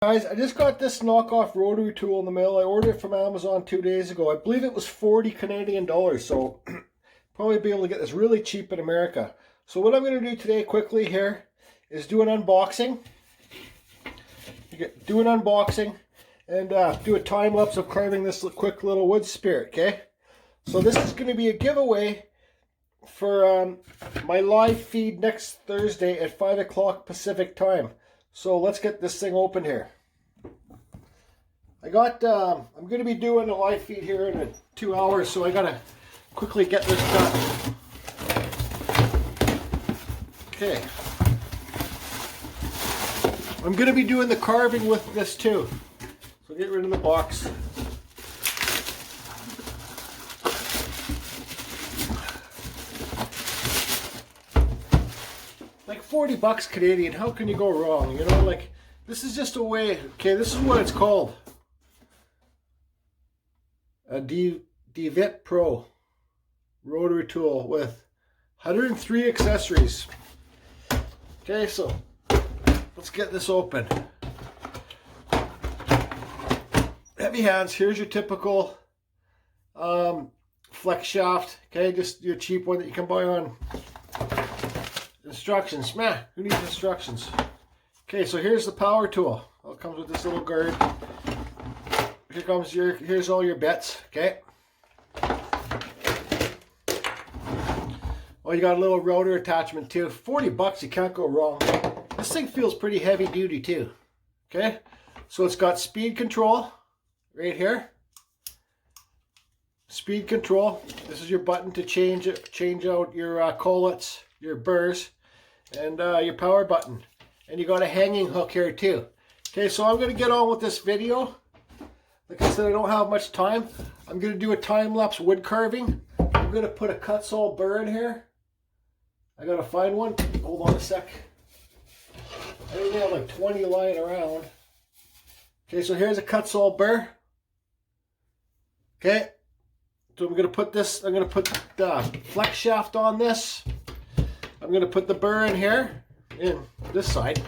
Guys, I just got this knockoff rotary tool in the mail. I ordered it from Amazon 2 days ago. I believe it was 40 Canadian dollars, so probably be able to get this really cheap in America. So what I'm going to do today quickly here is do an unboxing. Do an unboxing and do a time lapse of carving this quick little wood spirit, okay? So this is going to be a giveaway for my live feed next Thursday at 5 o'clock Pacific time. So let's get this thing open here. I'm going to be doing a live feed here in 2 hours, so I got to quickly get this done. Okay. I'm going to be doing the carving with this too. So get rid of the box. Like 40 bucks Canadian, how can you go wrong? You know, like, this is just a way. Okay, this is what it's called. A DeWitt Pro rotary tool with 103 accessories. Okay, so let's get this open. Heavy hands. Here's your typical flex shaft. Okay, just your cheap one that you can buy on instructions. Meh, who needs instructions? Okay, so here's the power tool. It comes with this little guard. Here's all your bits. Okay. Oh, you got a little rotor attachment too. 40 bucks, you can't go wrong. This thing feels pretty heavy duty too. Okay, so it's got speed control right here. Speed control. This is your button to change out your collets, your burs, and your power button. And you got a hanging hook here too. Okay, so I'm going to get on with this video. Like I said, I don't have much time. I'm going to do a time-lapse wood carving. I'm going to put a Kutzall burr in here. I got to find one. Hold on a sec. I think we have like 20 lying around. Okay, so here's a Kutzall burr. Okay, so I'm going to put this, I'm going to put the flex shaft on this. I'm going to put the burr in here, in this side.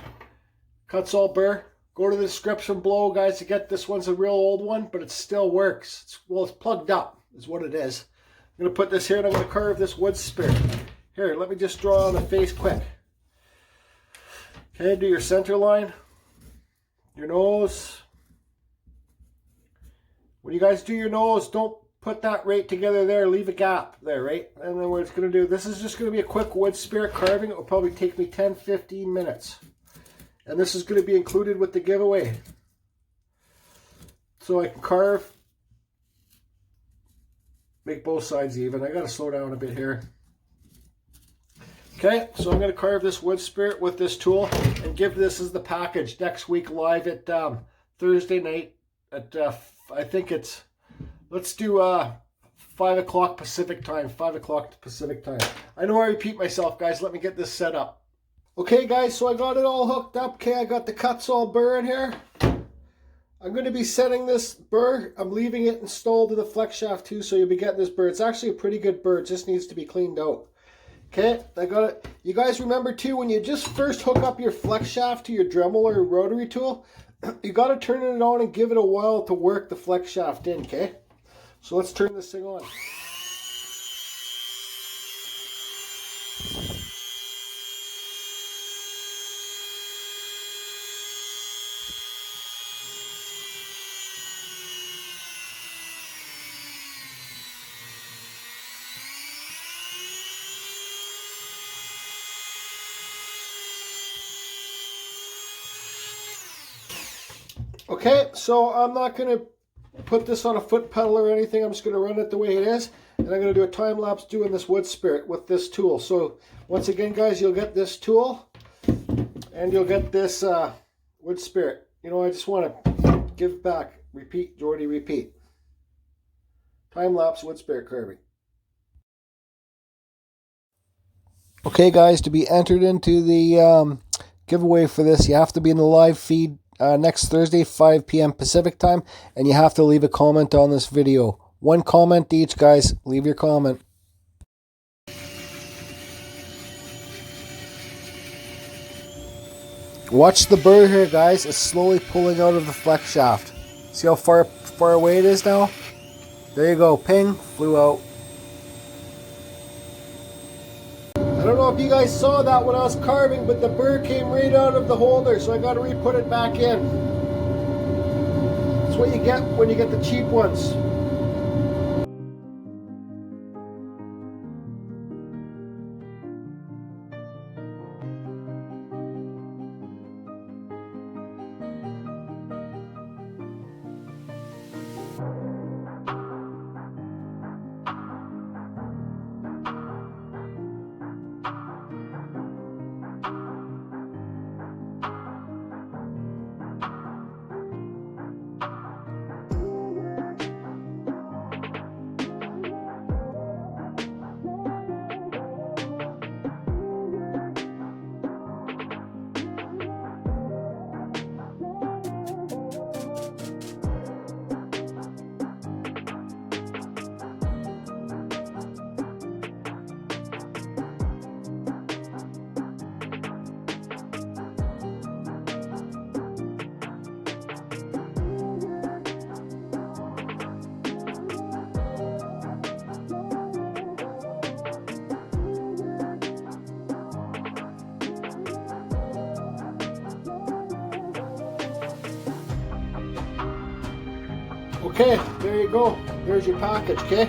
Kutzall burr. Go to the description below, guys, to get this. One's a real old one, but it still works. It's plugged up, is what it is. I'm going to put this here, and I'm going to carve this wood spirit. Here, let me just draw on the face quick. Okay, do your center line, your nose. When you guys do your nose, don't put that right together there. Leave a gap there, right? And then what it's going to do, this is just going to be a quick wood spirit carving. It will probably take me 10-15 minutes. And this is going to be included with the giveaway. So I can carve, make both sides even. I got to slow down a bit here. Okay, so I'm going to carve this wood spirit with this tool and give this as the package next week live at Thursday night at, I think it's, let's do 5 o'clock Pacific time, 5 o'clock Pacific time. I know I repeat myself, guys. Let me get this set up. Okay, guys, so I got it all hooked up. Okay, I got the Kutzall burr in here. I'm going to be setting this burr. I'm leaving it installed in the flex shaft too, so you'll be getting this burr. It's actually a pretty good burr. It just needs to be cleaned out. Okay, I got it. You guys remember too, when you just first hook up your flex shaft to your Dremel or rotary tool, you got to turn it on and give it a while to work the flex shaft in, okay? So let's turn this thing on. Okay, so I'm not going to put this on a foot pedal or anything. I'm just going to run it the way it is. And I'm going to do a time lapse doing this wood spirit with this tool. So once again, guys, you'll get this tool and you'll get this wood spirit. You know, I just want to give back. Repeat, Jordy, repeat. Time lapse wood spirit carving. Okay, guys, to be entered into the giveaway for this, you have to be in the live feed next Thursday, 5 p.m. Pacific time, and you have to leave a comment on this video. One comment each, guys. Leave your comment. Watch the burr here, guys. It's slowly pulling out of the flex shaft. See how far away it is now? There you go. Ping. Flew out. I don't know if you guys saw that when I was carving, but the burr came right out of the holder, so I got to re-put it back in. That's what you get when you get the cheap ones. Okay, there you go. There's your package, okay?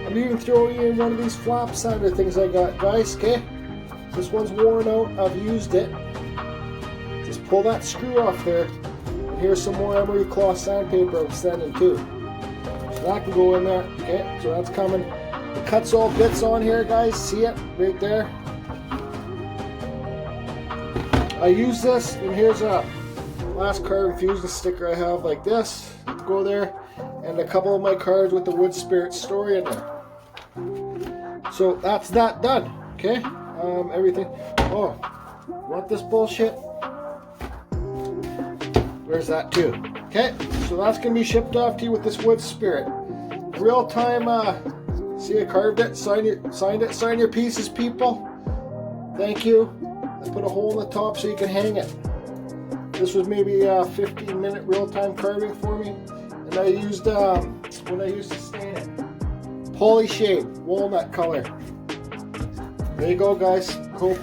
I'm even throwing in one of these flap sander things I got, guys, okay? This one's worn out. I've used it. Just pull that screw off there. And here's some more emery cloth sandpaper I'm sending too. So that can go in there, okay? So that's coming. The Kutzall bits on here, guys. See it? Right there. I use this, and here's a last carbon fusion sticker I have like this. Go there. And a couple of my cards with the wood spirit story in there. So that's that done. Okay, everything. Oh, want this bullshit? Where's that too? Okay, so that's gonna be shipped off to you with this wood spirit. Real time. See, I carved it. Signed it. Sign your pieces, people. Thank you. I put a hole in the top so you can hang it. This was maybe a 15-minute real time carving for me. And I used, what I used to stain it, polyshade, walnut color. There you go, guys. Hope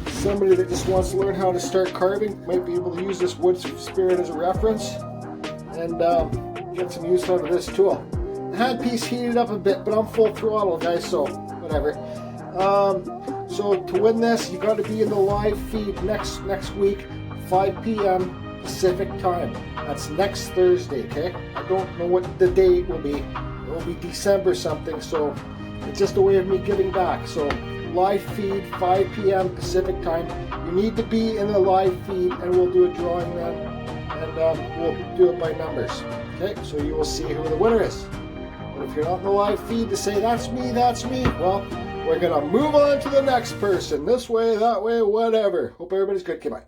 somebody that just wants to learn how to start carving might be able to use this wood spirit as a reference and get some use out of this tool. The handpiece heated up a bit, but I'm full throttle, guys, so whatever. So to win this, you got to be in the live feed next week, 5 p.m. Pacific time. That's next Thursday, okay? I don't know what the date will be. It will be December something, so it's just a way of me giving back. So live feed, 5 p.m. Pacific time. You need to be in the live feed, and we'll do a drawing then, and we'll do it by numbers. Okay, so you will see who the winner is. But if you're not in the live feed to say that's me, well, we're gonna move on to the next person. This way, that way, whatever. Hope everybody's good. Okay, bye.